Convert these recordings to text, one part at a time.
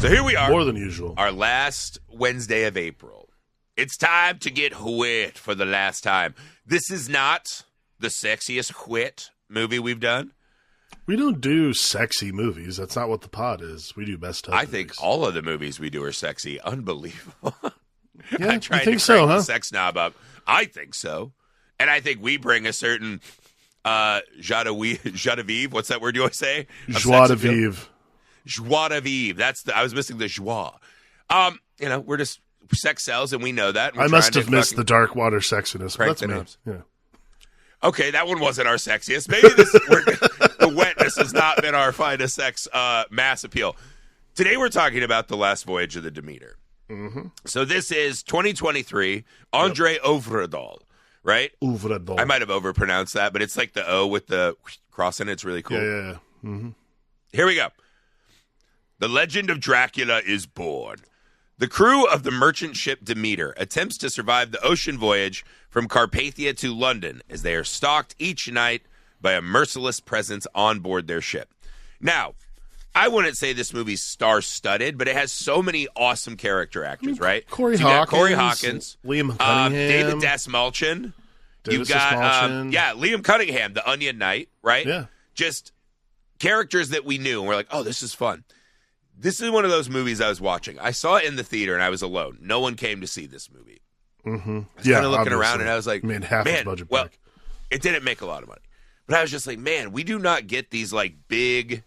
So here we are. More than usual. Our last Wednesday of April. It's time to get wet for the last time. This is not the sexiest wet movie we've done. We don't do sexy movies. That's not what the pod is. We do best of I movies. think all of the movies we do are sexy. Unbelievable. Yeah, I tried you think to so, crank huh? the sex knob up. I think so. And I think we bring a certain joie de vivre. What's that word you always say? Joie de vivre. Joie de vivre. I was missing the joie. We're just sex sells, and we know that. I must have missed the dark water sexiness. But Crank that's the me. knobs. Yeah. Okay, that one wasn't our sexiest. Maybe the wetness has not been our finest sex mass appeal. Today we're talking about The Last Voyage of the Demeter. Mm-hmm. So this is 2023, André Øvredal, right? Øvredal. I might have overpronounced that, but it's like the O with the cross in it. It's really cool. Yeah. Mm-hmm. Here we go. The legend of Dracula is born. The crew of the merchant ship Demeter attempts to survive the ocean voyage from Carpathia to London as they are stalked each night by a merciless presence on board their ship. Now, I wouldn't say this movie's star-studded, but it has so many awesome character actors, right? Corey Hawkins, Liam Cunningham, David Dastmalchian. You've got, Liam Cunningham, the Onion Knight, right? Yeah. Just characters that we knew, and we're like, oh, this is fun. This is one of those movies I was watching. I saw it in the theater, and I was alone. No one came to see this movie. Mm-hmm. I was kind of looking around, and I was like, half its budget well, back. It didn't make a lot of money. But I was just like, man, we do not get these like big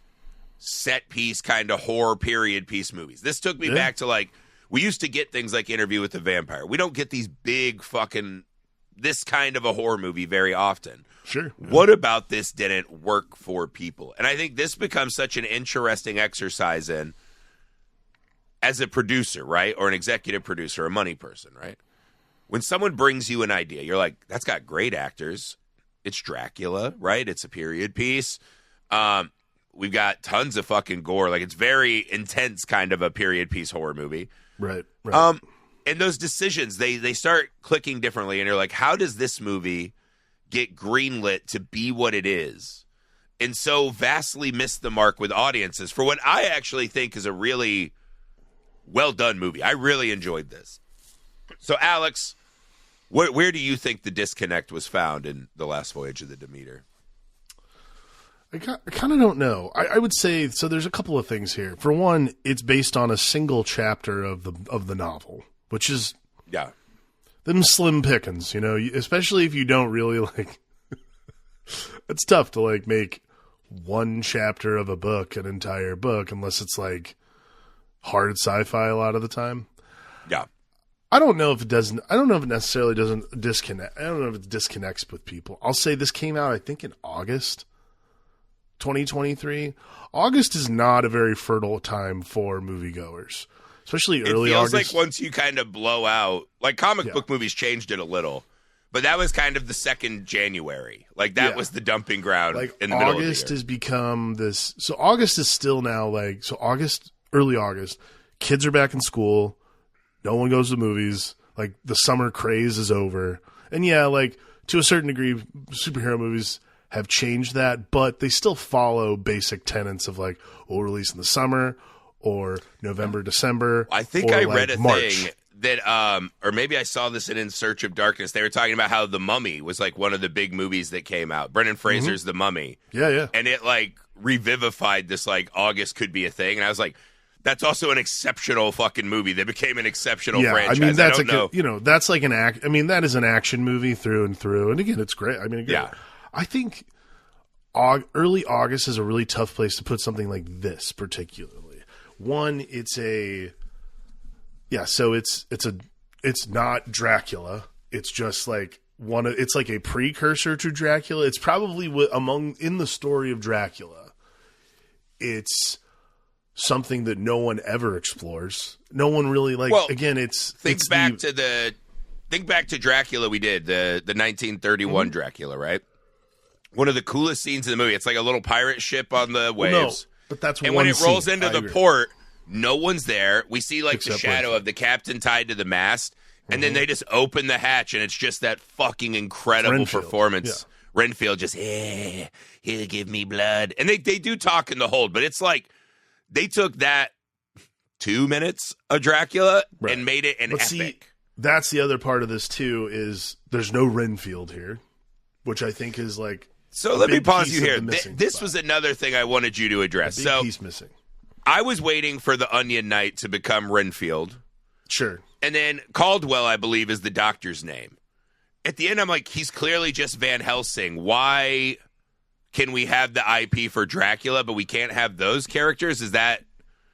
set piece kind of horror period piece movies. This took me back to like, we used to get things like Interview with the Vampire. We don't get these big fucking, this kind of a horror movie very often. Sure. Yeah. What about this didn't work for people? And I think this becomes such an interesting exercise in, as a producer, right? Or an executive producer, a money person, right? When someone brings you an idea, you're like, that's got great actors. It's Dracula, right? It's a period piece. We've got tons of fucking gore. Like, it's very intense kind of a period piece horror movie. Right. And those decisions, they start clicking differently. And you're like, how does this movie get greenlit to be what it is? And so vastly miss the mark with audiences for what I actually think is a really well done movie. I really enjoyed this. So, Alex, where do you think the disconnect was found in The Last Voyage of the Demeter? I kind of don't know. I would say, so there's a couple of things here. For one, it's based on a single chapter of the novel, which is them slim pickings, especially if you don't really like, it's tough to like make one chapter of a book an entire book unless it's like hard sci-fi a lot of the time. Yeah. I don't know if it doesn't. I don't know if it necessarily doesn't disconnect. I don't know if it disconnects with people. I'll say this came out, I think, in August 2023. August is not a very fertile time for moviegoers, especially early August. It feels like once you kind of blow out, like comic book movies changed it a little, but that was kind of the second January. Like that was the dumping ground. Like in the middle of the year. August has become this. So August is still now like early August. Kids are back in school. No one goes to movies. Like, the summer craze is over. And yeah, like, to a certain degree, superhero movies have changed that, but they still follow basic tenets of, like, release in the summer or November, December. I think I read a March. thing that, or maybe I saw this in Search of Darkness. They were talking about how The Mummy was, like, one of the big movies that came out. Brendan Fraser's The Mummy. Yeah. And it, like, revivified this, like, August could be a thing. And I was like, that's also an exceptional fucking movie that became an exceptional franchise. I mean, that's that's like an act. I mean, that is an action movie through and through. And again, it's great. I mean, again, I think early August is a really tough place to put something like this, particularly. One, it's not Dracula. It's just like it's like a precursor to Dracula. It's probably in the story of Dracula. It's something that no one ever explores. No one really think back to Dracula. We did the 1931 Dracula, right? One of the coolest scenes in the movie. It's like a little pirate ship on the waves. Well, no, but that's and one when it rolls scene. into the port, no one's there. We see like the shadow of the captain tied to the mast, and then they just open the hatch, and it's just that fucking incredible performance. Yeah. Renfield just, he'll give me blood, and they do talk in the hold, but it's like. They took that 2 minutes of Dracula and made it an epic. See, that's the other part of this too, is there's no Renfield here, which I think is like. So let me pause you here. This was another thing I wanted you to address. A big piece missing. I was waiting for the Onion Knight to become Renfield. Sure. And then Caldwell, I believe, is the doctor's name. At the end, I'm like, he's clearly just Van Helsing. Why can we have the IP for Dracula, but we can't have those characters? Is that...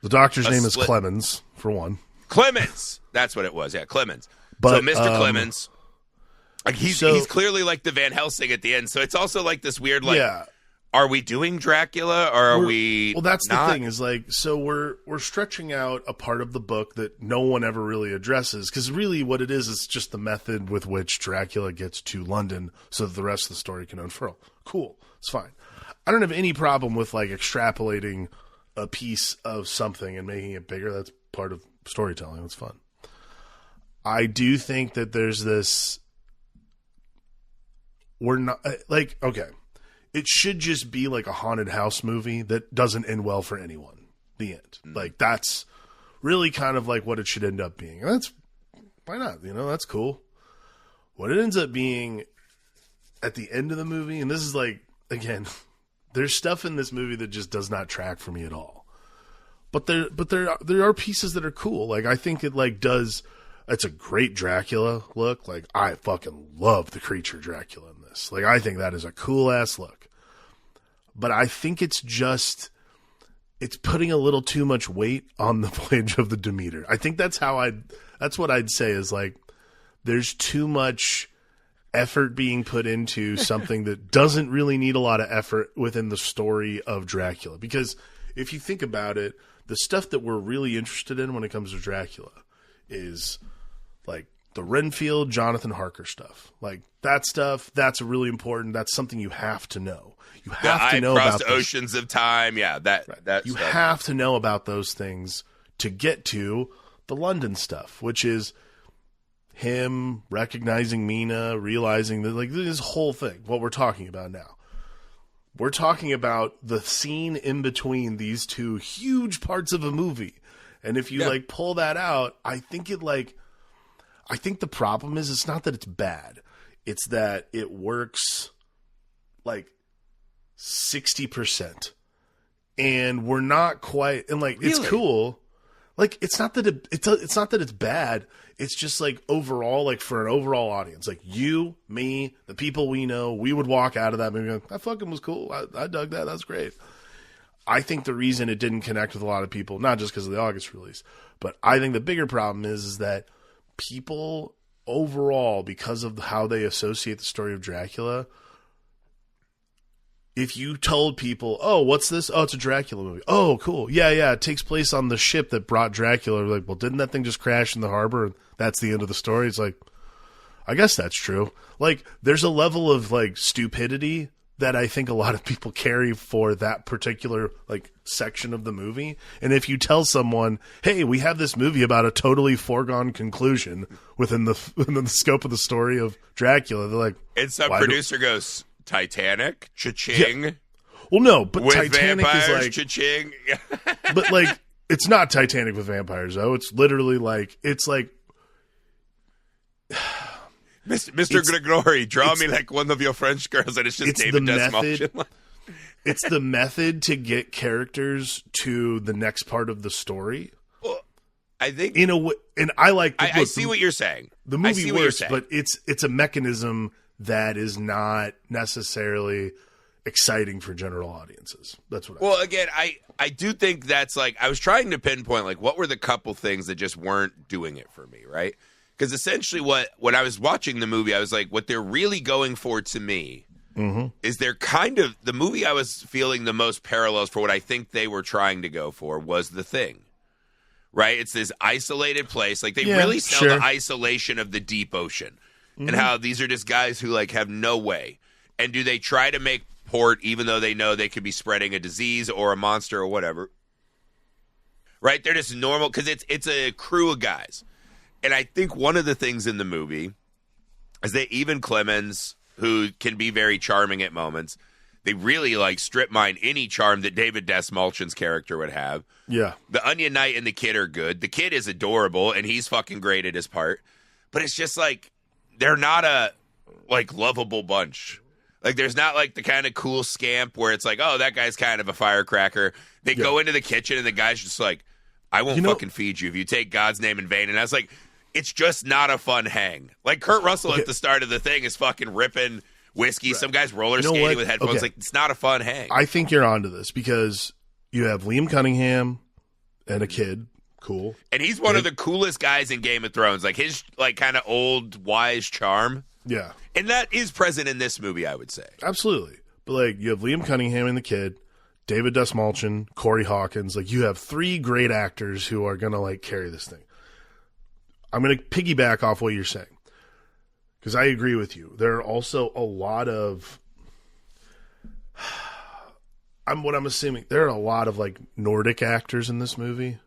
The doctor's name is Clemens, for one. Clemens! That's what it was, yeah, Clemens. But, so Mr. Clemens... Like he's clearly like the Van Helsing at the end, so it's also like this weird are we doing Dracula or are we Well, that's not? The thing is like, so we're stretching out a part of the book that no one ever really addresses, because really what it is just the method with which Dracula gets to London so that the rest of the story can unfurl. Cool, it's fine. I don't have any problem with like extrapolating a piece of something and making it bigger. That's part of storytelling. It's fun. I do think that there's this. We're not like, okay, it should just be like a haunted house movie that doesn't end well for anyone. The end. Like that's really kind of like what it should end up being. And that's why not? That's cool. What it ends up being at the end of the movie, and this is like, again, there's stuff in this movie that just does not track for me at all. But there are pieces that are cool. Like I think it like does. It's a great Dracula look. Like I fucking love the creature Dracula in this. Like I think that is a cool ass look. But I think it's putting a little too much weight on the voyage of the Demeter. I think that's what I'd say is like there's too much effort being put into something that doesn't really need a lot of effort within the story of Dracula. Because if you think about it, the stuff that we're really interested in when it comes to Dracula is like the Renfield, Jonathan Harker stuff. Like that stuff, that's really important. That's something you have to know. You have to know about the oceans of time. Yeah, that you have to know about those things to get to the London stuff, which is him recognizing Mina, realizing that like this whole thing, what we're talking about now. We're talking about the scene in between these two huge parts of a movie. And if you like pull that out, I think the problem is it's not that it's bad. It's that it works like 60%. And we're not quite, and like, really? It's cool. Like, it's not that it's not that it's bad. It's just like overall, like for an overall audience, like you, me, the people we know, we would walk out of that movie going, that fucking was cool. I dug that. That's great. I think the reason it didn't connect with a lot of people, not just because of the August release, but I think the bigger problem is that people overall, because of how they associate the story of Dracula, if you told people, oh, what's this? Oh, it's a Dracula movie. Oh, cool. Yeah. It takes place on the ship that brought Dracula. Like, well, didn't that thing just crash in the harbor? And that's the end of the story. It's like, I guess that's true. Like, there's a level of like stupidity that I think a lot of people carry for that particular like section of the movie. And if you tell someone, hey, we have this movie about a totally foregone conclusion within the scope of the story of Dracula, they're like, and some producer goes, Titanic, cha-ching. Yeah. Well, no, but with Titanic vampires, is like cha-ching. But like, it's not Titanic with vampires though. It's literally like, it's like Mr. Gregory, draw me like one of your French girls, and it's just David Dastmalchian. It's the method to get characters to the next part of the story. Well, I think in a way, and I like. I see what you're saying. The movie works, but it's a mechanism that is not necessarily exciting for general audiences. That's what. Well, again, I do think that's like I was trying to pinpoint like what were the couple things that just weren't doing it for me, right? Because essentially when I was watching the movie, I was like, what they're really going for to me is they're kind of, the movie I was feeling the most parallels for what I think they were trying to go for was The Thing, right? It's this isolated place. Like they really sell the isolation of the deep ocean and how these are just guys who like have no way. And do they try to make port even though they know they could be spreading a disease or a monster or whatever? Right? They're just normal because it's a crew of guys. And I think one of the things in the movie is that even Clemens, who can be very charming at moments, They really like strip mine any charm that David Dastmalchian's character would have. Yeah. The Onion Knight and the kid are good. The kid is adorable, and he's fucking great at his part. But it's just like, they're not a, like, lovable bunch. Like, there's not, like, the kind of cool scamp where it's like, oh, that guy's kind of a firecracker. They go into the kitchen, and the guy's just like, I won't fucking feed you if you take God's name in vain. And I was like, it's just not a fun hang. Like, Kurt Russell at the start of the thing is fucking ripping whiskey. Right. Some guy's roller skating with headphones. Okay. Like, it's not a fun hang. I think you're onto this because you have Liam Cunningham and a kid. Cool. And he's one of the coolest guys in Game of Thrones. Like, his, like, kind of old, wise charm. Yeah. And that is present in this movie, I would say. Absolutely. But, like, you have Liam Cunningham and the kid, David Dastmalchian, Corey Hawkins. Like, you have 3 great actors who are going to, like, carry this thing. I'm going to piggyback off what you're saying. Because I agree with you. There are also a lot of... what I'm assuming, there are a lot of, like, Nordic actors in this movie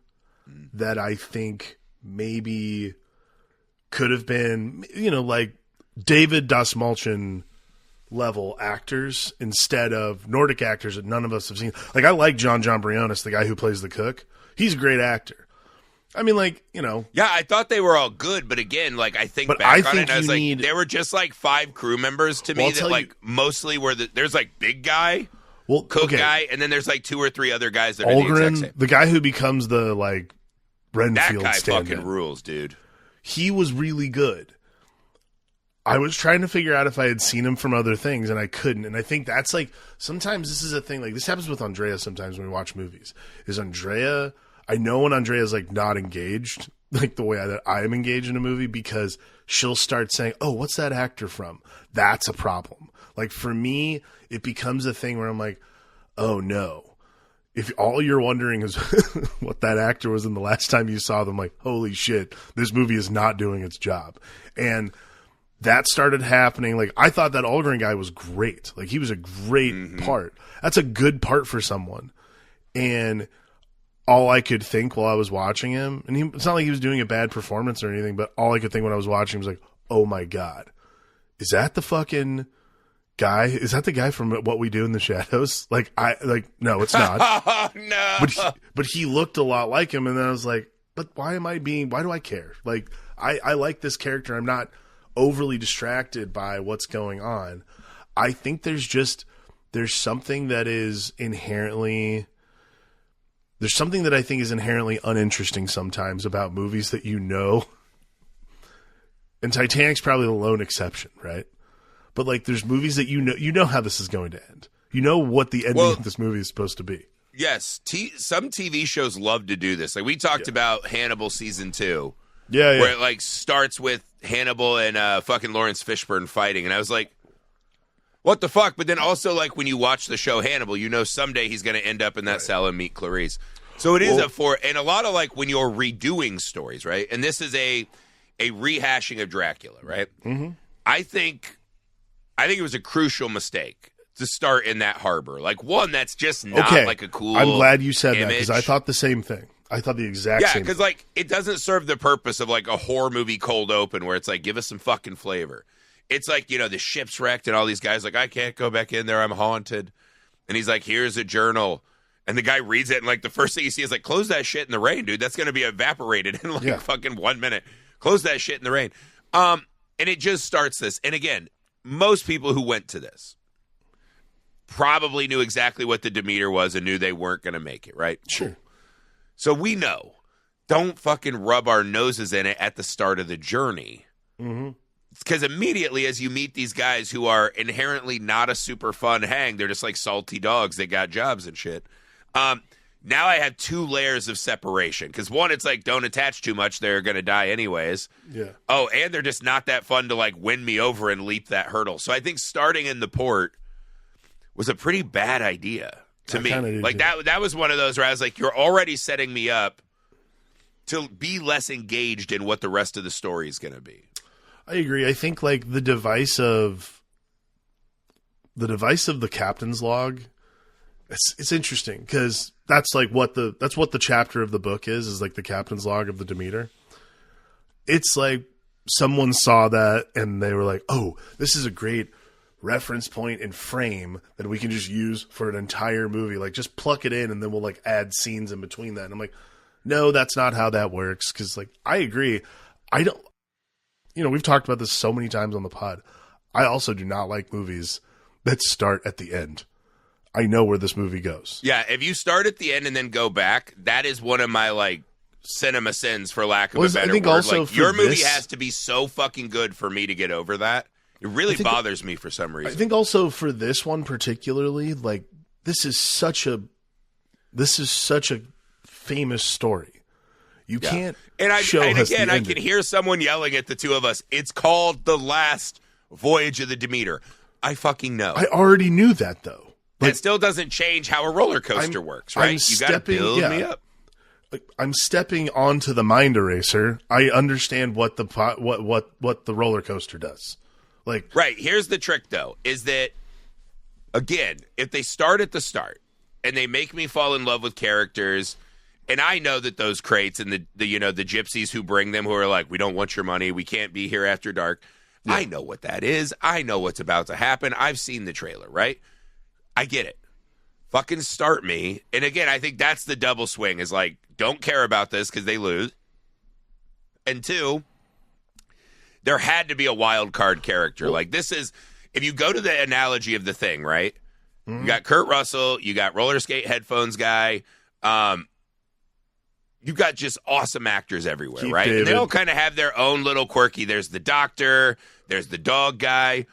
that I think maybe could have been, you know, like, David Dastmalchian level actors instead of Nordic actors that none of us have seen. Like, I like John Briones, the guy who plays the cook. He's a great actor. I mean, like, you know. Yeah, I thought they were all good, but again, like, I think back on it, and I was like, there were just, like, 5 crew members to me that, like, mostly were there's, like, big guy, cook guy, and then there's, like, 2 or 3 other guys that are the exact same. The guy who becomes the, like, Renfield that guy stand-in. Fucking rules, dude. He was really good. I was trying to figure out if I had seen him from other things, and I couldn't. And I think that's, like, sometimes this is a thing. Like, this happens with Andrea sometimes when we watch movies. I know when Andrea's, like, not engaged, like the way that I am engaged in a movie, because she'll start saying, oh, what's that actor from? That's a problem. Like, for me, it becomes a thing where I'm like, oh, no. If all you're wondering is what that actor was in the last time you saw them, like, holy shit, this movie is not doing its job. And that started happening. Like, I thought that Algren guy was great. Like, he was a great part. That's a good part for someone. And all I could think while I was watching him, and it's not like he was doing a bad performance or anything, but all I could think when I was watching him was like, oh my God, is that the fucking guy? Is that the guy from What We Do in the Shadows? Like, no, it's not. No. But he looked a lot like him, and then I was like, but why do I care? Like, I like this character. I'm not overly distracted by what's going on. I think there's something that is inherently... There's something that I think is inherently uninteresting sometimes about movies that you know. And Titanic's probably the lone exception, right? But, like, there's movies that you know how this is going to end. You know what the ending of this movie is supposed to be. Yes. Some TV shows love to do this. Like, we talked about Hannibal Season 2. Yeah. Where it, like, starts with Hannibal and fucking Lawrence Fishburne fighting. And I was like, what the fuck? But then also, like, when you watch the show Hannibal, you know someday he's going to end up in that cell and meet Clarice. So it is and a lot of, like, when you're redoing stories, right? And this is a rehashing of Dracula, right? Mm-hmm. I think it was a crucial mistake to start in that harbor. Like, one, that's just not like a cool I'm glad you said image. That, because I thought the same thing. I thought the exact same thing. Yeah, because, like, it doesn't serve the purpose of, like, a horror movie cold open where it's like, give us some fucking flavor. It's like, you know, the ship's wrecked and all these guys like, I can't go back in there. I'm haunted. And he's like, here's a journal. And the guy reads it, and, like, the first thing you see is, like, close that shit in the rain, dude. That's going to be evaporated in, like, fucking 1 minute. Close that shit in the rain. And it just starts this. And, again, most people who went to this probably knew exactly what the Demeter was and knew they weren't going to make it, right? Sure. So we know. Don't fucking rub our noses in it at the start of the journey. Mm-hmm. Because immediately as you meet these guys who are inherently not a super fun hang, they're just like salty dogs that got jobs and shit. Now I have 2 layers of separation. Because one, it's like, don't attach too much. They're going to die anyways. Yeah. Oh, and they're just not that fun to, like, win me over and leap that hurdle. So I think starting in the port was a pretty bad idea to me. Like, that was one of those where I was like, you're already setting me up to be less engaged in what the rest of the story is going to be. I agree. I think, like, the device of the captain's log, it's interesting because that's what the chapter of the book is like the captain's log of the Demeter. It's like someone saw that and they were like, oh, this is a great reference point and frame that we can just use for an entire movie. Like, just pluck it in and then we'll like add scenes in between that. And I'm like, no, that's not how that works. Cause like, I agree. I don't, we've talked about this so many times on the pod. I also do not like movies that start at the end. I know where this movie goes. Yeah. If you start at the end and then go back, that is one of my like cinema sins, for lack of a better word. Also like, your movie has to be so fucking good for me to get over that. It really bothers me for some reason. I think also for this one particularly, like this is such a famous story. You can't show us the I can hear someone yelling at the two of us. It's called The Last Voyage of the Demeter. I fucking know. I already knew that though. That still doesn't change how a roller coaster works, right? You got to build me up. I'm stepping onto the mind eraser. I understand what the roller coaster does. Like, right. Here's the trick, though, is that, again, if they start at the start and they make me fall in love with characters, and I know that those crates and the gypsies who bring them, who are like, we don't want your money, we can't be here after dark. Yeah. I know what that is. I know what's about to happen. I've seen the trailer, right? I get it. Fucking start me. And again, I think that's the double swing, is like, don't care about this because they lose. And two, there had to be a wild card character. Like, this is, if you go to the analogy of The Thing, right? Mm-hmm. You got Kurt Russell, you got roller skate headphones guy, you've got just awesome actors everywhere, Keith right? David. And they all kind of have their own little quirky. There's the doctor, there's the dog guy,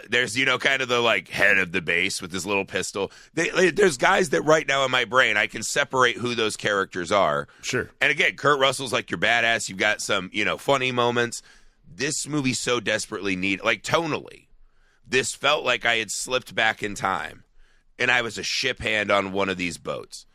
there's, kind of the like head of the base with his little pistol. There's guys that right now in my brain, I can separate who those characters are. Sure. And again, Kurt Russell's like your badass. You've got some, funny moments. This movie so desperately like tonally, this felt like I had slipped back in time and I was a ship hand on one of these boats.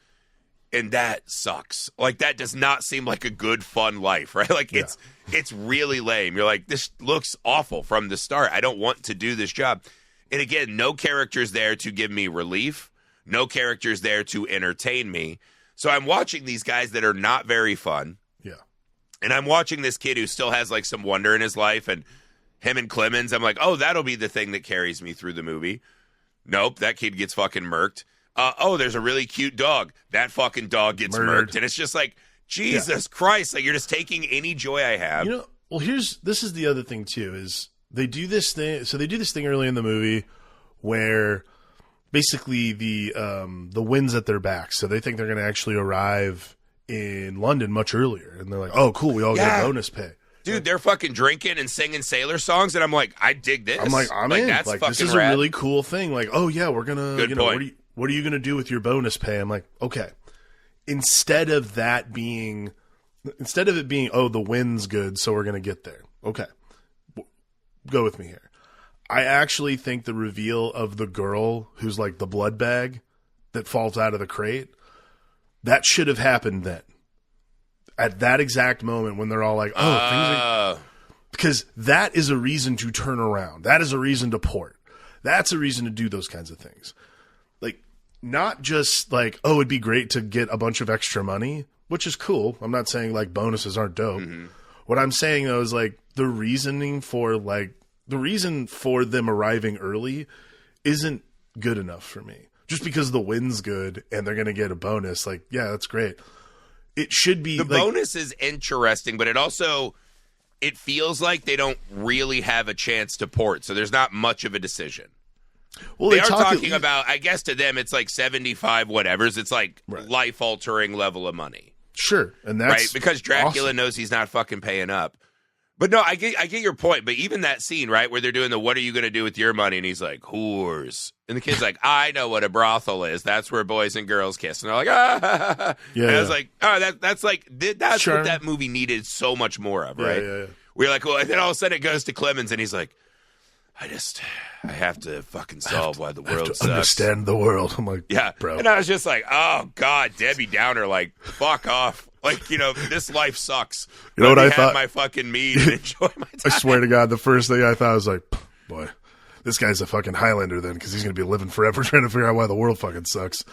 And that sucks. Like, that does not seem like a good, fun life, right? Like, it's really lame. You're like, this looks awful from the start. I don't want to do this job. And again, no characters there to give me relief. No characters there to entertain me. So I'm watching these guys that are not very fun. Yeah. And I'm watching this kid who still has, like, some wonder in his life. And him and Clemens, I'm like, oh, that'll be the thing that carries me through the movie. Nope, that kid gets fucking murked. There's a really cute dog. That fucking dog gets murked. And it's just like, Jesus Christ, like, you're just taking any joy I have. Well, this is the other thing too, is they do this thing. So they do this thing early in the movie where basically the wind's at their back. So they think they're going to actually arrive in London much earlier. And they're like, oh, cool, we all get a bonus pay. Dude, they're fucking drinking and singing sailor songs, and I'm like, I dig this. I'm like, I'm in. That's like, fucking this is rad. a really cool thing. Like, oh yeah, we're gonna. Good point. What are you gonna do with your bonus pay? I'm like, okay. Instead of it being, oh, the wind's good, so we're gonna get there. Okay, go with me here. I actually think the reveal of the girl who's like the blood bag that falls out of the crate, that should have happened then. At that exact moment when they're all like, oh, things are... Because that is a reason to turn around. That is a reason to port. That's a reason to do those kinds of things. Like, not just like, oh, it'd be great to get a bunch of extra money, which is cool. I'm not saying like bonuses aren't dope. Mm-hmm. What I'm saying though is like the reason for them arriving early isn't good enough for me. Just because the wind's good and they're going to get a bonus, like, yeah, that's great. It should be the bonus is interesting, but it feels like they don't really have a chance to port, so there's not much of a decision. Well, they are talking about, I guess to them it's like 75 whatevers. It's like life-altering level of money. Sure, and that's right because Dracula awesome. knows he's not fucking paying up. But no, I get your point. But even that scene, right, where they're doing the "What are you going to do with your money?" and he's like, "Whores," and the kid's like, "I know what a brothel is. That's where boys and girls kiss." And they're like, "Ah!" Yeah. And I was like, "Oh, that's sure. What that movie needed so much more of, right?" Yeah. We're like, well, and then all of a sudden it goes to Clemens, and he's like, I have to fucking solve why the world sucks. Understand the world. I'm like, yeah, bro. And I was just like, oh God, Debbie Downer, like, fuck off. Like, this life sucks. You know what I thought? My fucking mead and enjoy my time. I swear to God, the first thing I thought was like, boy, this guy's a fucking Highlander then, because he's going to be living forever trying to figure out why the world fucking sucks.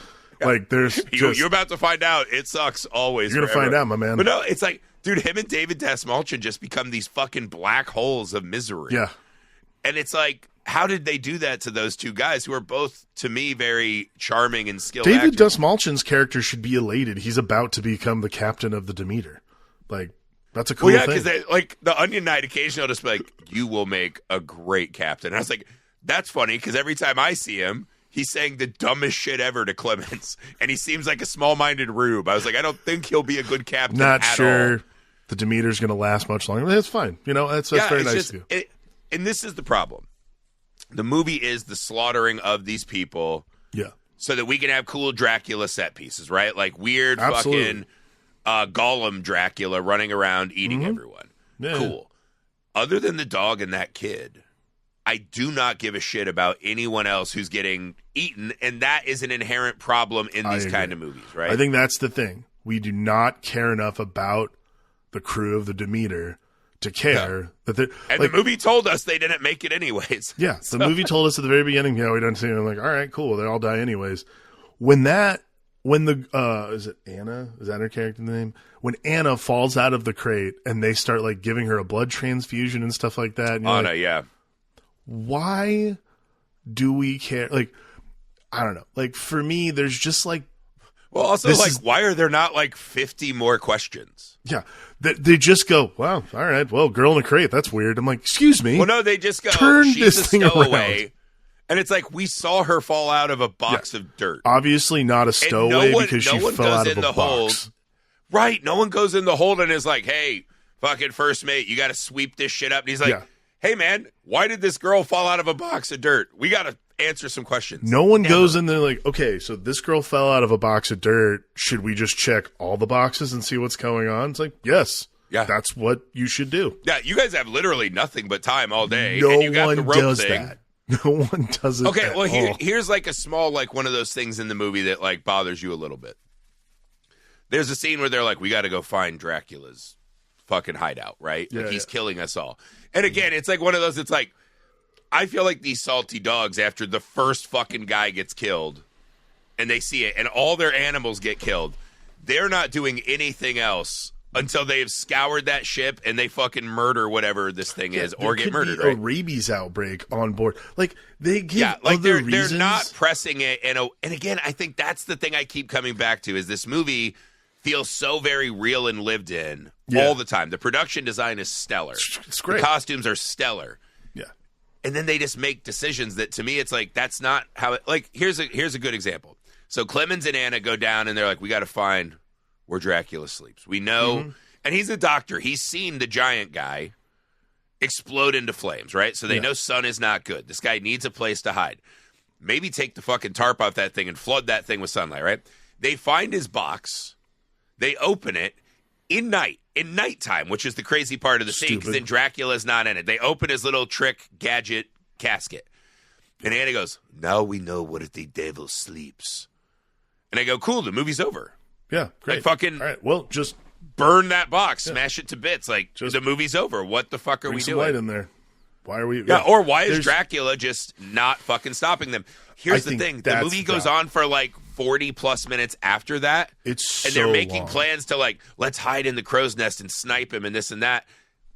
Yeah. Like, there's you're about to find out. It sucks always. You're going to find out, my man. But no, it's like, dude, him and David Dastmalchian just become these fucking black holes of misery. Yeah. And it's like, how did they do that to those two guys who are both, to me, very charming and skilled David actors? Dastmalchian's character should be elated. He's about to become the captain of the Demeter. Like, that's a cool thing. Because like the Onion Knight occasionally will just be like, you will make a great captain. And I was like, that's funny because every time I see him, he's saying the dumbest shit ever to Clemens. And he seems like a small-minded rube. I was like, I don't think he'll be a good captain Not at sure all. the Demeter's going to last much longer. That's fine. You know, that's very nice of you. And this is the problem. The movie is the slaughtering of these people. Yeah. So that we can have cool Dracula set pieces, right? Like weird fucking Gollum Dracula running around eating everyone. Yeah. Cool. Other than the dog and that kid, I do not give a shit about anyone else who's getting eaten, and that is an inherent problem in these kind of movies, right? I think that's the thing. We do not care enough about the crew of the Demeter to care that they're... And the movie told us they didn't make it anyways. Yeah, the movie told us at the very beginning, we don't see it. I'm like, all right, cool, they all die anyways. When the is it Anna? Is that her character name? When Anna falls out of the crate and they start like giving her a blood transfusion and stuff like that. Anna, yeah. Why do we care? Like, I don't know. Like for me, there's just like. Well, also why are there not like 50 more questions? Yeah, they just go, wow, all right, well, girl in a crate, that's weird. I'm like, excuse me. Well, no, they just go, turn she's this a thing stowaway. around. And it's like, we saw her fall out of a box of dirt. Obviously not a stowaway because she fell out of a box. Hold. Right, no one goes in the hold and is like, hey, fucking first mate, you got to sweep this shit up. And he's like, hey, man, why did this girl fall out of a box of dirt? We got to answer some questions. No one goes in there like, okay, so this girl fell out of a box of dirt. Should we just check all the boxes and see what's going on? It's like, yes. Yeah. That's what you should do. Yeah, you guys have literally nothing but time all day. No and you got one the rope does thing. that. No one does it. Okay, well, all. here's like a small, like one of those things in the movie that like bothers you a little bit. There's a scene where they're like, we got to go find Dracula's fucking hideout, right? Yeah, like he's killing us all. And again, it's like one of those, it's like, I feel like these salty dogs, after the first fucking guy gets killed and they see it and all their animals get killed, they're not doing anything else until they have scoured that ship and they fucking murder whatever this thing is or get murdered. Right? A rabies outbreak on board. Like they give they're reasons. They're not pressing it. And again, I think that's the thing I keep coming back to is this movie feels so very real and lived in all the time. The production design is stellar. It's great. The costumes are stellar. Yeah. And then they just make decisions that to me it's like that's not how it like here's a good example. So Clemens and Anna go down and they're like, we got to find where Dracula sleeps. We know and he's a doctor. He's seen the giant guy explode into flames, right? So they know sun is not good. This guy needs a place to hide. Maybe take the fucking tarp off that thing and flood that thing with sunlight, right? They find his box. They open it in nighttime, which is the crazy part of the scene, because then Dracula's not in it. They open his little trick gadget casket. And Anna goes, now we know where the devil sleeps. And I go, cool, the movie's over. Yeah, great. Like fucking all right, well, just burn that box, smash it to bits. Like, the movie's over. What the fuck are we doing? Light in there. Why are we? Yeah, or why is Dracula just not fucking stopping them? Here's the thing. The movie goes on for like 40 plus minutes after that. And they're making plans to like, let's hide in the crow's nest and snipe him and this and that.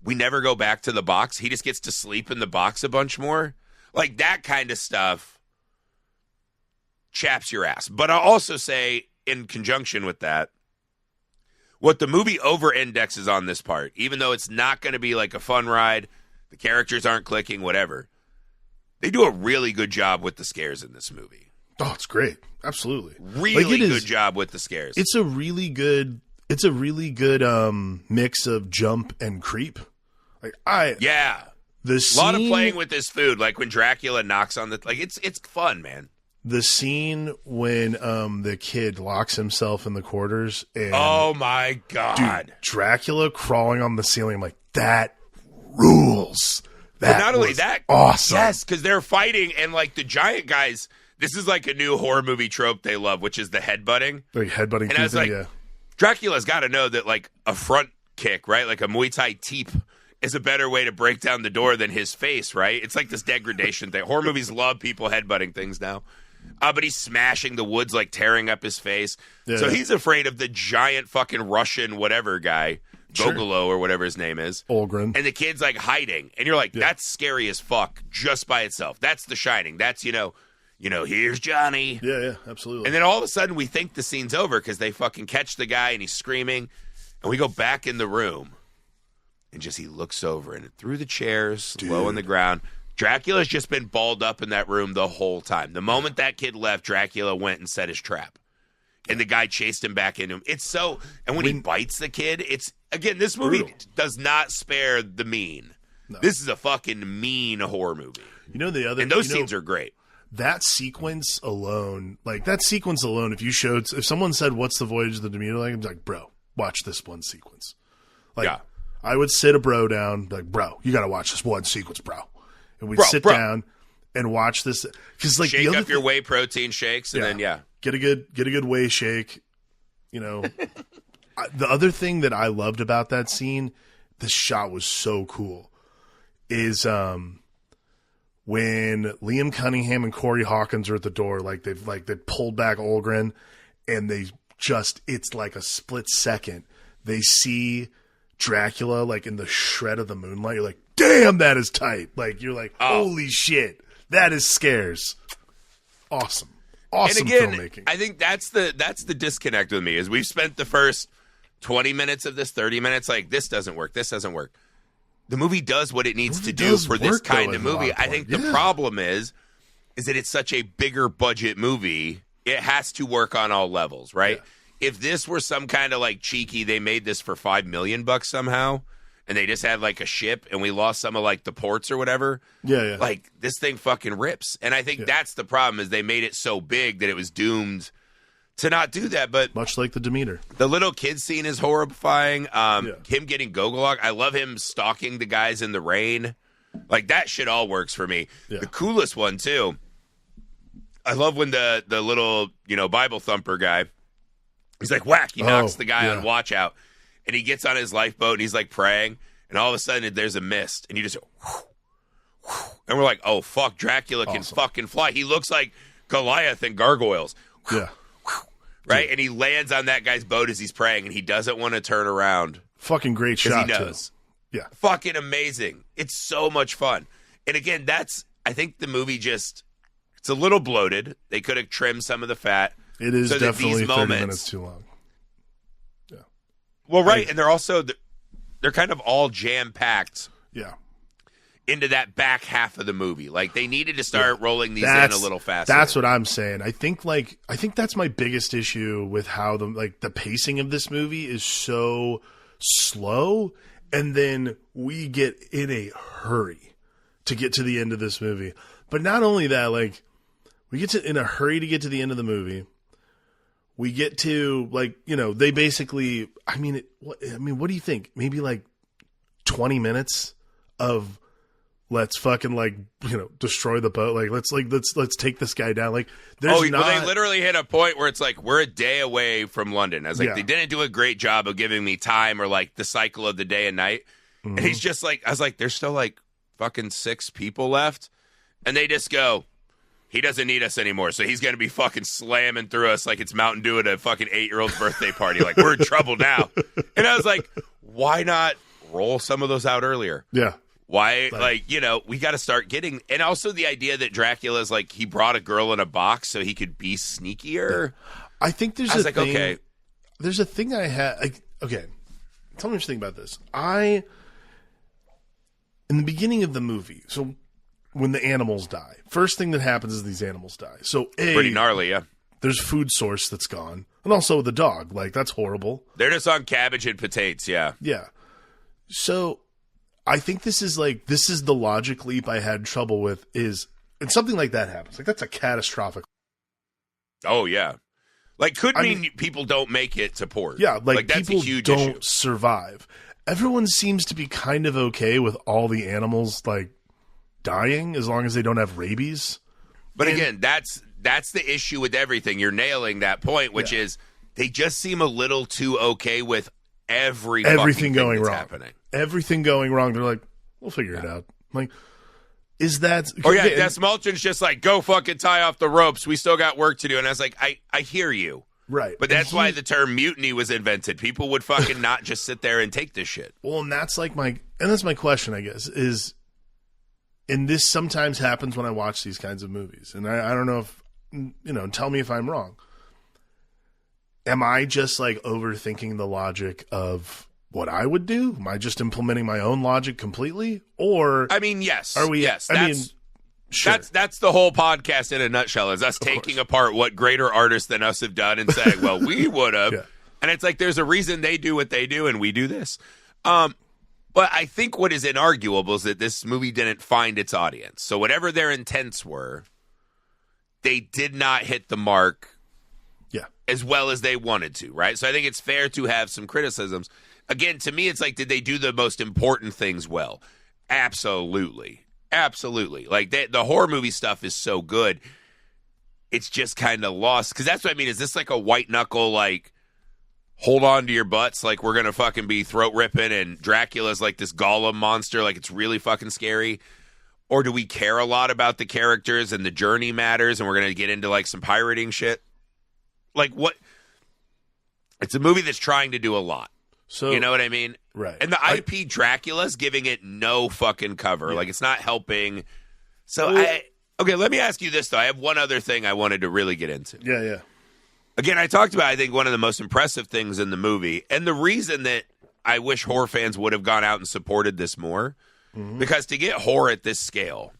We never go back to the box. He just gets to sleep in the box a bunch more. Like that kind of stuff chaps your ass. But I'll also say, in conjunction with that, what the movie over-indexes on this part, even though it's not going to be like a fun ride, the characters aren't clicking, whatever, they do a really good job with the scares in this movie. Oh, it's great. Absolutely. Really good job with the scares. It's a really good mix of jump and creep. The scene, a lot of playing with this food, like when Dracula knocks on the it's fun, man. The scene when the kid locks himself in the quarters and oh my god, dude, Dracula crawling on the ceiling, I'm like, that rules. But not only that, awesome. Yes, because they're fighting and like the giant guys. This is like a new horror movie trope they love, which is the headbutting. Like headbutting. And I was like, Dracula's got to know that like a front kick, right? Like a Muay Thai teep is a better way to break down the door than his face, right? It's like this degradation thing. Horror movies love people headbutting things now. But he's smashing the woods, like tearing up his face. Yeah. So he's afraid of the giant fucking Russian whatever guy Gogolo or whatever his name is. Olgren. And the kid's like hiding. And you're like, that's scary as fuck just by itself. That's The Shining. That's, here's Johnny. Yeah, absolutely. And then all of a sudden we think the scene's over because they fucking catch the guy and he's screaming. And we go back in the room. And he looks over and through the chairs, low on the ground, Dracula's just been balled up in that room the whole time. The moment that kid left, Dracula went and set his trap. And the guy chased him back into him. And when he bites the kid, again, this movie does not spare the mean. No. This is a fucking mean horror movie. And those scenes are great. That sequence alone, if someone said, "What's the Voyage of the Demeter?" Like, I'm like, bro, watch this one sequence. I would sit a bro down, like, bro, you got to watch this one sequence, bro. And we'd sit down and watch this because shake up your whey protein shakes and then get a good whey shake. The other thing that I loved about that scene, the shot was so cool, is when Liam Cunningham and Corey Hawkins are at the door, they pulled back Olgren, and it's like a split second. They see Dracula in the shred of the moonlight. You're like, damn, that is tight. You're like, holy shit, that is scares. Awesome. Awesome and again, filmmaking. I think that's the disconnect with me is we've spent the first 20 minutes of this 30 minutes this doesn't work. This doesn't work. The movie does what it needs to do for this kind of movie. I think the problem is that it's such a bigger budget movie. It has to work on all levels, right? Yeah. If this were some kind of cheeky, they made this for $5 million somehow, and they just had a ship, and we lost some of the ports or whatever. Yeah. This thing fucking rips, and I think that's the problem is they made it so big that it was doomed to not do that. But much like the Demeter, the little kid scene is horrifying. Him getting gogolog, I love him stalking the guys in the rain. That shit all works for me. Yeah. The coolest one too. I love when the little Bible thumper guy. He's like, whack. He knocks the guy on watch out. And he gets on his lifeboat and he's praying. And all of a sudden there's a mist. And you just and we're like, oh, fuck, Dracula can fucking fly. He looks like Goliath in Gargoyles. Yeah. Right? And he lands on that guy's boat as he's praying. And he doesn't want to turn around. Fucking great shot, he knows. Too. Yeah. Fucking amazing. It's so much fun. And again, I think the movie it's a little bloated. They could have trimmed some of the fat. It is definitely 30 minutes too long. Yeah. Well, right, and they're kind of all jam-packed. Yeah. Into that back half of the movie. They needed to start rolling these in a little faster. That's what I'm saying. I think that's my biggest issue with how the pacing of this movie is so slow, and then we get in a hurry to get to the end of this movie. But not only that, we get in a hurry to get to the end of the movie. We get to they basically. What do you think? Maybe 20 minutes of let's fucking destroy the boat. Let's take this guy down. They literally hit a point where it's we're a day away from London. I was they didn't do a great job of giving me time or the cycle of the day and night. Mm-hmm. And he's just I was there's still fucking 6 people left, and they just go. He doesn't need us anymore, so he's going to be fucking slamming through us like it's Mountain Dew at a fucking 8-year-old's birthday party. We're in trouble now. And I was like, why not roll some of those out earlier? Yeah. Why, we got to start getting... And also the idea that Dracula's he brought a girl in a box so he could be sneakier. I think there's a thing... okay. There's a thing I had... Okay, tell me what you think about this. In the beginning of the movie, so... when the animals die, first thing that happens is these animals die. So pretty gnarly, yeah. There's a food source that's gone, and also the dog. That's horrible. They're just on cabbage and potatoes, yeah. Yeah. So I think this is the logic leap I had trouble with is, and something like that happens. That's a catastrophic. Oh yeah. Mean people don't make it to port. Yeah, that's people a huge don't issue. Survive. Everyone seems to be kind of okay with all the animals dying as long as they don't have rabies. But again, that's the issue with everything. You're nailing that point, which is they just seem a little too okay with everything going wrong. Happening. Everything going wrong. They're we'll figure it out. Is that? Or Dastmalchian's just go fucking tie off the ropes. We still got work to do. And I was I hear you. Right. But that's why the term mutiny was invented. People would fucking not just sit there and take this shit. Well, and that's my question, I guess, is, and this sometimes happens when I watch these kinds of movies, and I don't know if, tell me if I'm wrong. Am I just like overthinking the logic of what I would do? Am I just implementing my own logic completely? Or I mean, yes. Are we? Yes. Sure. That's the whole podcast in a nutshell, is us taking apart what greater artists than us have done and saying, well, we would have. Yeah. And it's like there's a reason they do what they do and we do this. But I think what is inarguable is that this movie didn't find its audience. So whatever their intents were, they did not hit the mark as well as they wanted to, right? So I think it's fair to have some criticisms. Again, to me, it's like, did they do the most important things well? Absolutely. Absolutely. Like, the horror movie stuff is so good. It's just kind of lost. Because that's what I mean. Is this like a white knuckle, like, hold on to your butts, like we're going to fucking be throat ripping and Dracula's like this golem monster, like it's really fucking scary? Or do we care a lot about the characters and the journey matters and we're going to get into like some pirating shit? Like, what? It's a movie that's trying to do a lot. So, you know what I mean? Right. And the IP Dracula's giving it no fucking cover. Yeah. Like, it's not helping. So, okay, let me ask you this, though. I have one other thing I wanted to really get into. Yeah. Again, I talked about, I think, one of the most impressive things in the movie, and the reason that I wish horror fans would have gone out and supported this more, because to get horror at this scale,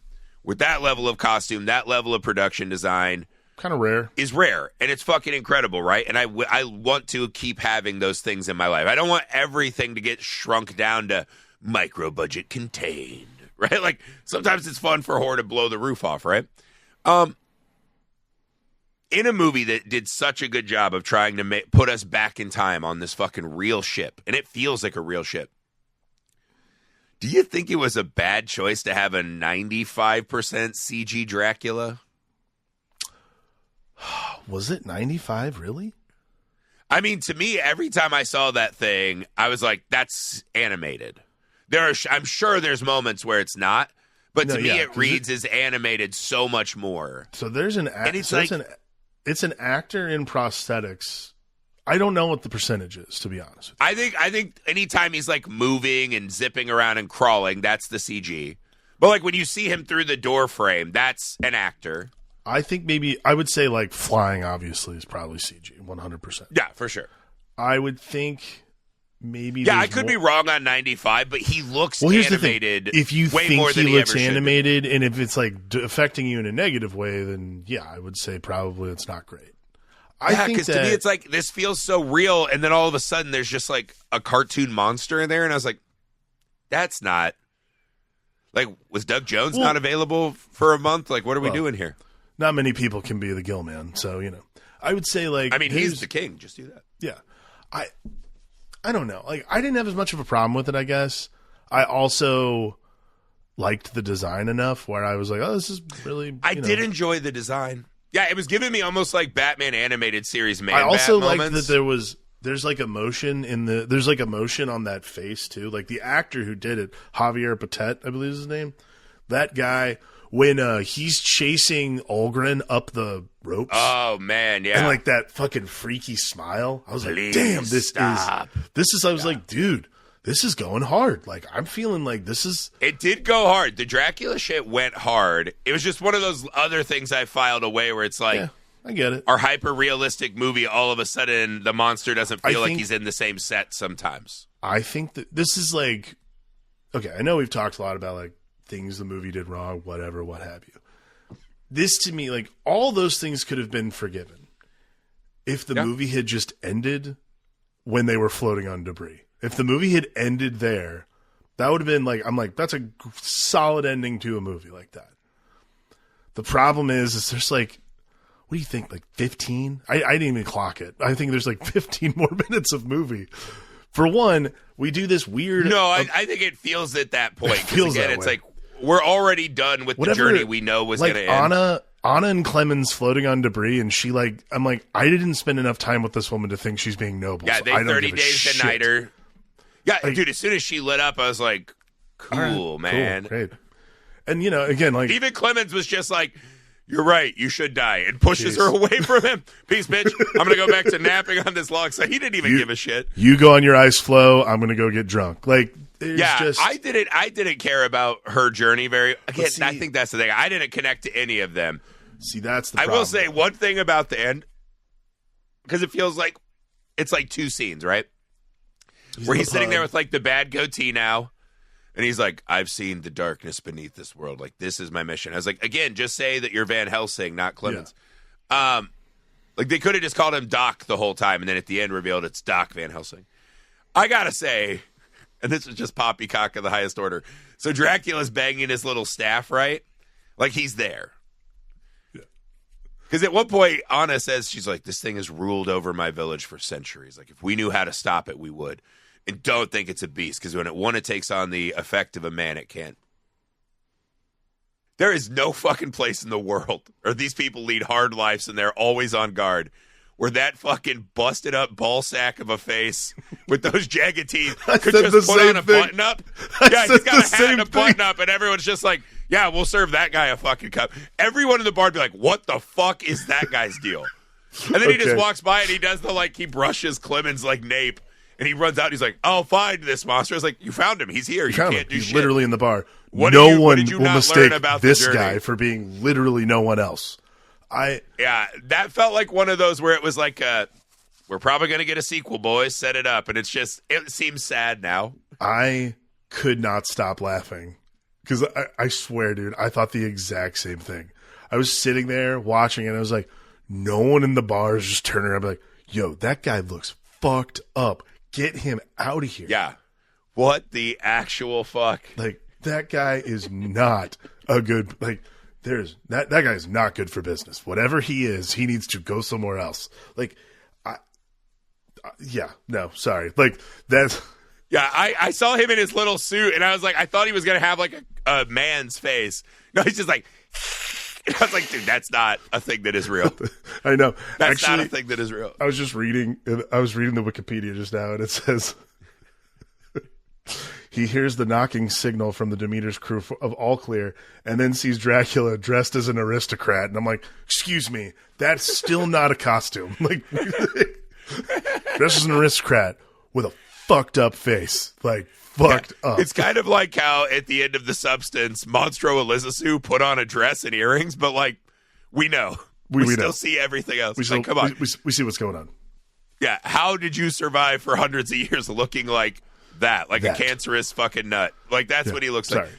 with that level of costume, that level of production design, kind of rare. Is rare, and it's fucking incredible, right? And I want to keep having those things in my life. I don't want everything to get shrunk down to micro-budget contained, right? Like, sometimes it's fun for horror to blow the roof off, right? In a movie that did such a good job of trying to put us back in time on this fucking real ship, and it feels like a real ship, do you think it was a bad choice to have a 95% CG Dracula? Was it 95, really? I mean, to me, every time I saw that thing, I was like, that's animated. I'm sure there's moments where it's not, but to me, it reads as animated so much more. So there's it's an actor in prosthetics. I don't know what the percentage is, to be honest with you. I think anytime he's like moving and zipping around and crawling, that's the CG. But like when you see him through the door frame, that's an actor. I think maybe I would say like flying obviously is probably CG, 100%. Yeah, for sure. I would think maybe. Yeah, I could be wrong on 95, but he looks here's animated. The thing. If you way think more he than looks he ever animated, and if it's like affecting you in a negative way, then yeah, I would say probably it's not great. Yeah, because to me it's like this feels so real, and then all of a sudden there's just like a cartoon monster in there, and I was like, that's not. Like, was Doug Jones not available for a month? Like, what are we doing here? Not many people can be the Gill Man, so I would say like. I mean, he's the king. Just do that. Yeah, I don't know. Like, I didn't have as much of a problem with it. I guess I also liked the design enough where I was like, oh, this is really. I did enjoy the design. Yeah, it was giving me almost like Batman animated series Man. I also liked moments. that there's like emotion there's like emotion on that face too. Like the actor who did it, Javier Batet, I believe is his name. That guy, when he's chasing Ulgrin up the ropes. Oh man, yeah. And like that fucking freaky smile. I was like, damn, this is I was like, dude, this is going hard. Like, I'm feeling like this is... It did go hard. The Dracula shit went hard. It was just one of those other things I filed away where it's like... Yeah, I get it. Our hyper-realistic movie, all of a sudden, the monster doesn't feel like he's in the same set sometimes. I think that this is like... Okay, I know we've talked a lot about, like, things the movie did wrong, whatever, what have you. This, to me, like, all those things could have been forgiven if the movie had just ended when they were floating on debris. If the movie had ended there, that would have been like, I'm like, that's a solid ending to a movie like that. The problem is there's like, what do you think, like 15? I didn't even clock it. I think there's like 15 more minutes of movie. For one, we do this weird... No, I think it feels at that point. It feels again, it's like, we're already done with the journey we know was going to end. Anna and Clemens floating on debris, and she like, I'm like, I didn't spend enough time with this woman to think she's being noble. Yeah, so they I don't 30 give a days shit. to night her. Yeah, like, dude, as soon as she lit up, I was like, cool, man. Cool, great. And, again, like... Even Clemens was just like, you're right. You should die. And pushes her away from him. Peace, bitch. I'm going to go back to napping on this log. So he didn't even give a shit. You go on your ice floe. I'm going to go get drunk. Like, I didn't care about her journey again, I think that's the thing. I didn't connect to any of them. See, that's the problem. I will say one thing about the end, because it feels like it's like two scenes, right? Where he's sitting there with like the bad goatee now, and he's like, I've seen the darkness beneath this world. Like, this is my mission. I was like, again, just say that you're Van Helsing, not Clemens. Yeah. Like, they could have just called him Doc the whole time, and then at the end revealed it's Doc Van Helsing. I gotta say, and this is just poppycock of the highest order. So Dracula's banging his little staff, right? Like, he's there. Because at one point, Anna says, she's like, this thing has ruled over my village for centuries. Like, if we knew how to stop it, we would. And don't think it's a beast, because when it takes on the effect of a man, it can't. There is no fucking place in the world, or these people lead hard lives and they're always on guard, where that fucking busted up ball sack of a face with those jagged teeth could just put on a button up. Yeah, he's got a hat and a button up, and everyone's just like, yeah, we'll serve that guy a fucking cup. Everyone in the bar would be like, what the fuck is that guy's deal? And then he just walks by and he does he brushes Clemens like nape, and he runs out and he's like, I'll find this monster. It's like, you found him. He's here. You can't do He's shit. Literally in the bar. What no one will mistake about this guy for being literally no one else. Yeah, that felt like one of those where it was like, we're probably going to get a sequel, boys. Set it up. And it seems sad now. I could not stop laughing because I swear, dude, I thought the exact same thing. I was sitting there watching and I was like, no one in the bar is just turning around and be like, yo, that guy looks fucked up. Get him out of here. Yeah. What the actual fuck? Like, that guy is not a good, like, that guy is not good for business. Whatever he is, he needs to go somewhere else. Like, sorry. Like, that's. Yeah, I saw him in his little suit, and I was like, I thought he was going to have, like, a man's face. No, he's just like, I was like, dude, that's not a thing that is real. I know. That's not a thing that is real. I was reading the Wikipedia just now, and it says, he hears the knocking signal from the Demeter's crew of all clear, and then sees Dracula dressed as an aristocrat. And I'm like, excuse me, that's still not a costume. Like, dressed as an aristocrat with a fucked up face. Like, fucked up. It's kind of like how at the end of The Substance, Monstro Elizasu put on a dress and earrings, but like, we know. We still see everything else. Come on. We see what's going on. Yeah. How did you survive for hundreds of years looking like that? Like a cancerous fucking nut. Like, that's what he looks like.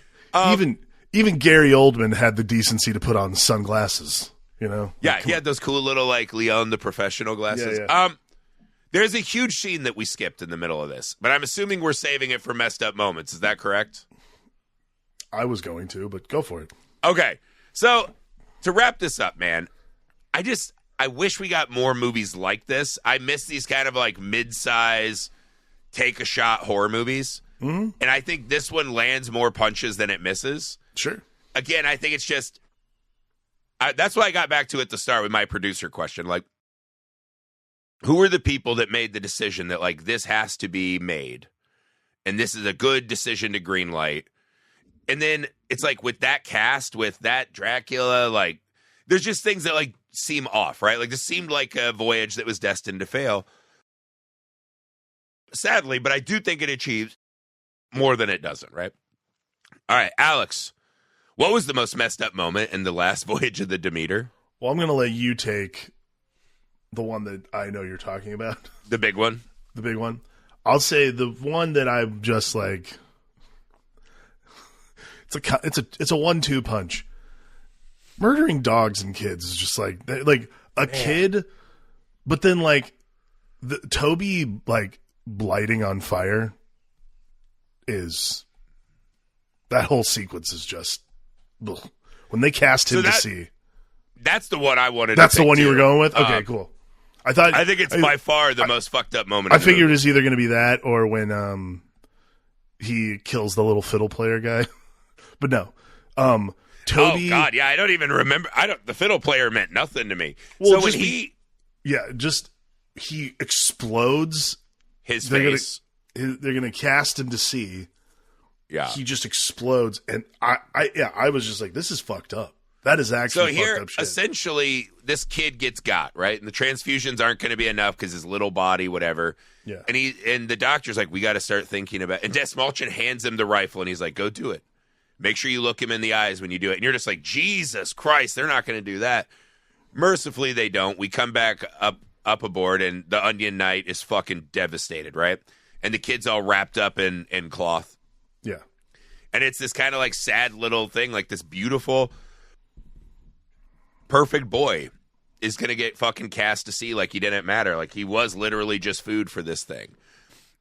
Even Gary Oldman had the decency to put on sunglasses, you know? Yeah, he had those cool little, like, Leon the Professional glasses. Yeah. There's a huge scene that we skipped in the middle of this, but I'm assuming we're saving it for messed up moments. Is that correct? I was going to, but go for it. Okay. So, to wrap this up, man, I wish we got more movies like this. I miss these kind of, like, mid-size, take-a-shot horror movies. Mm-hmm. And I think this one lands more punches than it misses. Sure. Again, I think it's just... that's why I got back to at the start with my producer question. Like, who are the people that made the decision that, like, this has to be made? And this is a good decision to greenlight. And then it's like with that cast, with that Dracula, like, there's just things that, like, seem off, right? Like, this seemed like a voyage that was destined to fail. Sadly, but I do think it achieves more than it doesn't, right? All right, Alex, what was the most messed up moment in the last voyage of the Demeter? Well, I'm going to let you take the one that I know you're talking about. The big one? The big one. I'll say the one that I'm just like, it's a 1-2 punch. Murdering dogs and kids is just like a kid, but then like Toby like lighting on fire is, that whole sequence is just, ugh. When they cast him to sea. That's the one I wanted. That's the one you were going with? Okay, cool. I think it's by far the most fucked up moment. I figured it's either going to be that or when he kills the little fiddle player guy. But no. Toby. Oh God, yeah, I don't even remember. The fiddle player meant nothing to me. Well, so when he explodes his face. They're going to cast him to sea. Yeah. He just explodes, and I was just like, this is fucked up. That is actually so here, fucked up shit. Essentially, this kid gets got, right? And the transfusions aren't going to be enough because his little body, whatever. Yeah. And the doctor's like, we got to start thinking about it. And Dastmalchian hands him the rifle, and he's like, go do it. Make sure you look him in the eyes when you do it. And you're just like, Jesus Christ, they're not going to do that. Mercifully, they don't. We come back up aboard, and the Onion Knight is fucking devastated, right? And the kid's all wrapped up in cloth. Yeah. And it's this kind of like sad little thing, like this beautiful, perfect boy is going to get fucking cast to sea like he didn't matter. Like he was literally just food for this thing.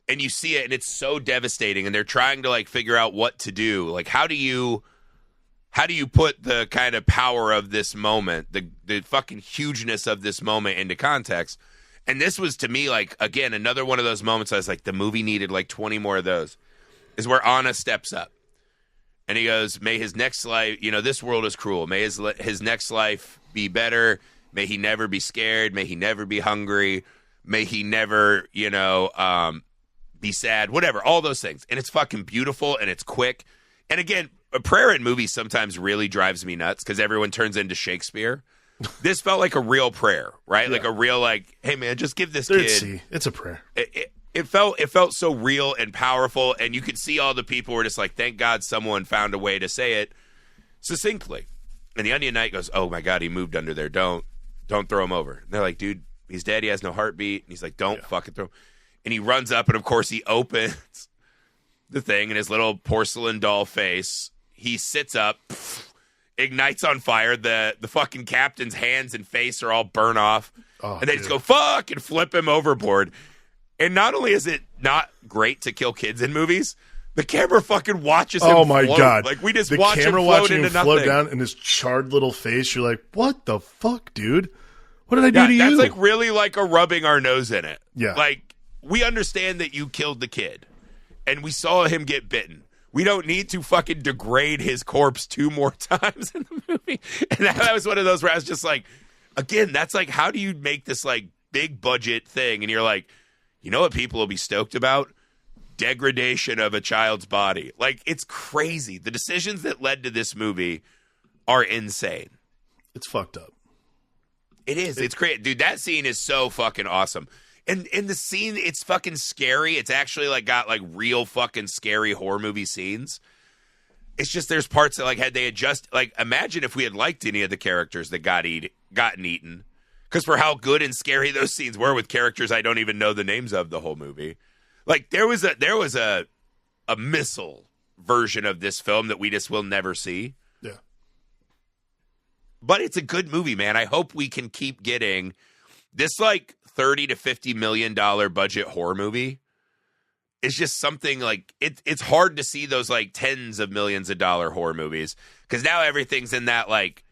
And you see it, and it's so devastating, and they're trying to like figure out what to do. Like, how do you put the kind of power of this moment, the fucking hugeness of this moment into context? And this was, to me, like, again, another one of those moments I was like, the movie needed like 20 more of those, is where Anna steps up. And he goes, may his next life, this world is cruel. May his next life be better. May he never be scared. May he never be hungry. May he never, be sad. Whatever, all those things. And it's fucking beautiful, and it's quick. And again, a prayer in movies sometimes really drives me nuts because everyone turns into Shakespeare. This felt like a real prayer, right? Yeah. Like a real, like, hey, man, just give this kid. It's a prayer. It felt so real and powerful, and you could see all the people were just like, thank God someone found a way to say it succinctly. And the Onion Knight goes, oh my God, he moved under there. Don't throw him over. And they're like, dude, he's dead. He has no heartbeat. And he's like, don't fucking throw him. And he runs up, and of course he opens the thing in his little porcelain doll face. He sits up, ignites on fire. The fucking captain's hands and face are all burnt off. Oh, and they just go, fuck, and flip him overboard. And not only is it not great to kill kids in movies, the camera fucking watches him Oh, my float. God. Like, we just the watch him camera float watching into him nothing. float down in his charred little face. You're like, what the fuck, dude? What did I do to you? That's like really like a rubbing our nose in it. Yeah. Like, we understand that you killed the kid, and we saw him get bitten. We don't need to fucking degrade his corpse 2 more times in the movie. And that was one of those where I was just like, again, that's like, how do you make this like big budget thing? And you're like, you know what people will be stoked about? Degradation of a child's body. Like, it's crazy. The decisions that led to this movie are insane. It's fucked up. It is. It's great. Dude, that scene is so fucking awesome. And in the scene, it's fucking scary. It's actually like got like real fucking scary horror movie scenes. It's just there's parts that like had they adjust. Like, imagine if we had liked any of the characters that gotten eaten. Because for how good and scary those scenes were with characters I don't even know the names of the whole movie. Like, there was a missile version of this film that we just will never see. Yeah. But it's a good movie, man. I hope we can keep getting this like $30 to $50 million budget horror movie. It's just something like it's hard to see those like tens of millions of dollar horror movies because now everything's in that like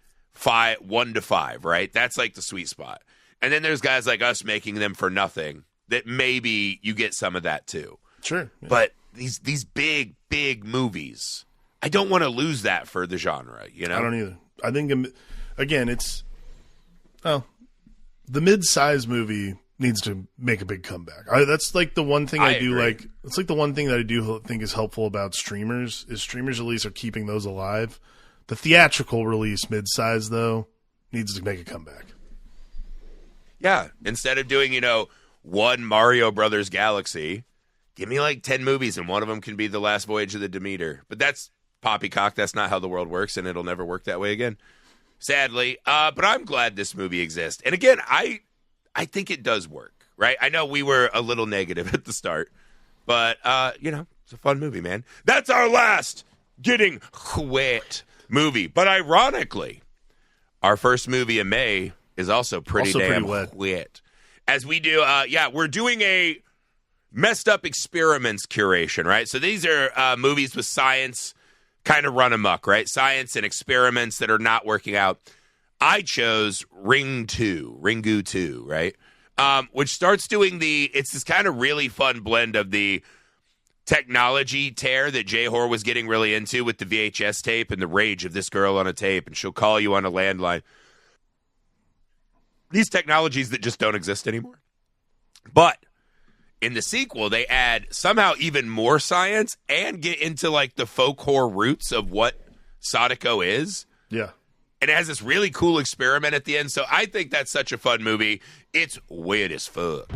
1 to 5, right? That's like the sweet spot. And then there's guys like us making them for nothing that maybe you get some of that too. Sure. Yeah. But these big movies, I don't want to lose that for the genre, you know? I don't either. I think, again, the mid-size movie needs to make a big comeback. That's like the one thing I do agree. Like. It's like the one thing that I do think is helpful about streamers is streamers at least are keeping those alive. The theatrical release mid-size though needs to make a comeback. Yeah, instead of doing one Mario Brothers Galaxy, give me like 10 movies and one of them can be The Last Voyage of the Demeter. But that's poppycock. That's not how the world works, and it'll never work that way again. Sadly, but I'm glad this movie exists. And again, I think it does work, right? I know we were a little negative at the start, but, it's a fun movie, man. That's our last getting wet movie. But ironically, our first movie in May is also pretty wet. As we do, we're doing a messed up experiments curation, right? So these are movies with science kind of run amok, right? Science and experiments that are not working out. I chose Ringu 2, right? Which starts doing it's this kind of really fun blend of the technology tear that J-Horror was getting really into with the VHS tape and the rage of this girl on a tape, and she'll call you on a landline. These technologies that just don't exist anymore. But in the sequel, they add somehow even more science and get into like the folk horror roots of what Sadako is. Yeah. And it has this really cool experiment at the end. So I think that's such a fun movie. It's wet as fuck.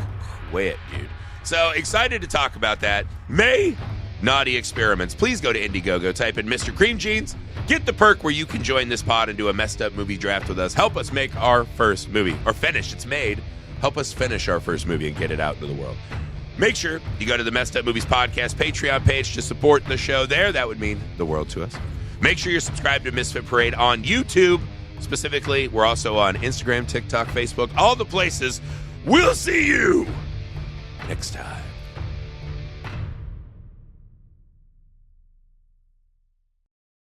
Wet, dude. So excited to talk about that. May Naughty Experiments. Please go to Indiegogo, type in Mr. Cream Jeans. Get the perk where you can join this pod and do a messed up movie draft with us. Help us make our first movie. Or finish. It's made. Help us finish our first movie and get it out into the world. Make sure you go to the Messed Up Movies Podcast Patreon page to support the show there. That would mean the world to us. Make sure you're subscribed to Misfit Parade on YouTube. Specifically, we're also on Instagram, TikTok, Facebook, all the places. We'll see you next time.